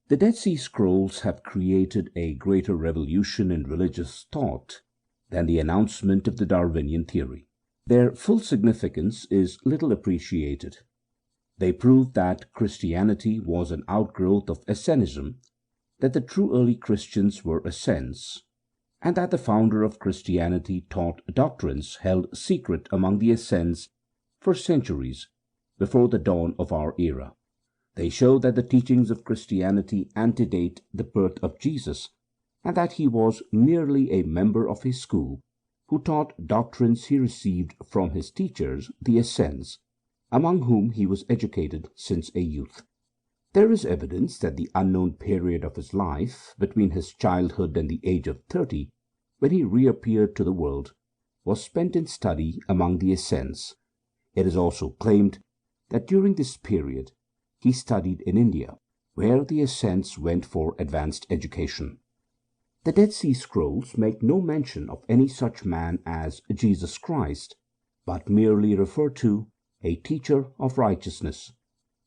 The Dead Sea Scrolls have created a greater revolution in religious thought than the announcement of the Darwinian theory. Their full significance is little appreciated. They prove that Christianity was an outgrowth of Essenism, that the true early Christians were Essens, and that the founder of Christianity taught doctrines held secret among the Essens for centuries before the dawn of our era. They show that the teachings of Christianity antedate the birth of Jesus, and that he was merely a member of his school who taught doctrines he received from his teachers, the Essens, among whom he was educated since a youth. There is evidence that the unknown period of his life, between his childhood and the age of 30, when he reappeared to the world, was spent in study among the Essens. It is also claimed that during this period he studied in India, where the Essens went for advanced education. The Dead Sea Scrolls make no mention of any such man as Jesus Christ, but merely refer to a teacher of righteousness.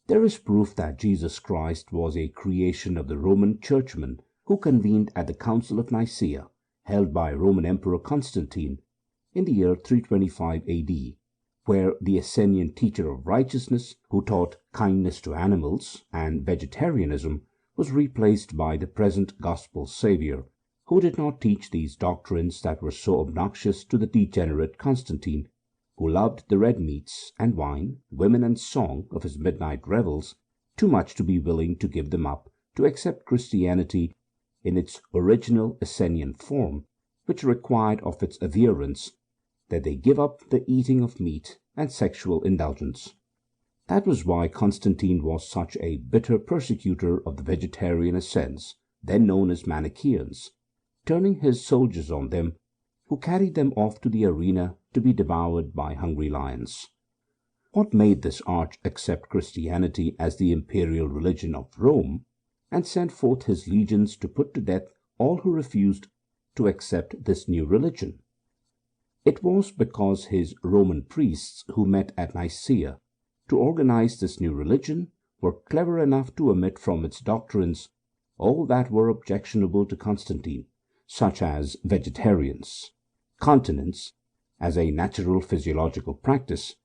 There is proof that Jesus Christ was a creation of the Roman churchmen who convened at the Council of Nicaea, held by Roman Emperor Constantine in the year 325 A.D., where the Essenian teacher of righteousness, who taught kindness to animals and vegetarianism, was replaced by the present gospel saviour, who did not teach these doctrines that were so obnoxious to the degenerate Constantine, who loved the red meats and wine, women and song of his midnight revels too much to be willing to give them up to accept Christianity in its original Essenian form, which required of its adherents that they give up the eating of meat and sexual indulgence. That was why Constantine was such a bitter persecutor of the vegetarian Essens, then known as Manichaeans, turning his soldiers on them, who carried them off to the arena to be devoured by hungry lions. What made this arch accept Christianity as the imperial religion of Rome, and send forth his legions to put to death all who refused to accept this new religion? It was because his Roman priests who met at Nicaea to organize this new religion were clever enough to omit from its doctrines all that were objectionable to Constantine, such as vegetarians, continence as a natural physiological practice,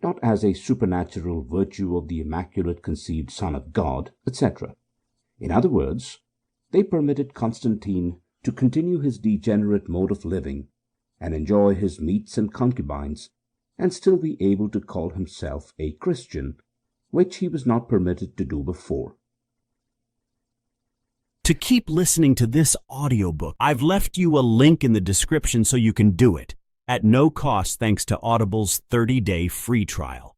not as a supernatural virtue of the immaculate conceived Son of God, etc. In other words, they permitted Constantine to continue his degenerate mode of living and enjoy his meats and concubines, and still be able to call himself a Christian, which he was not permitted to do before. To keep listening to this audiobook, I've left you a link in the description so you can do it, at no cost thanks to Audible's 30-day free trial.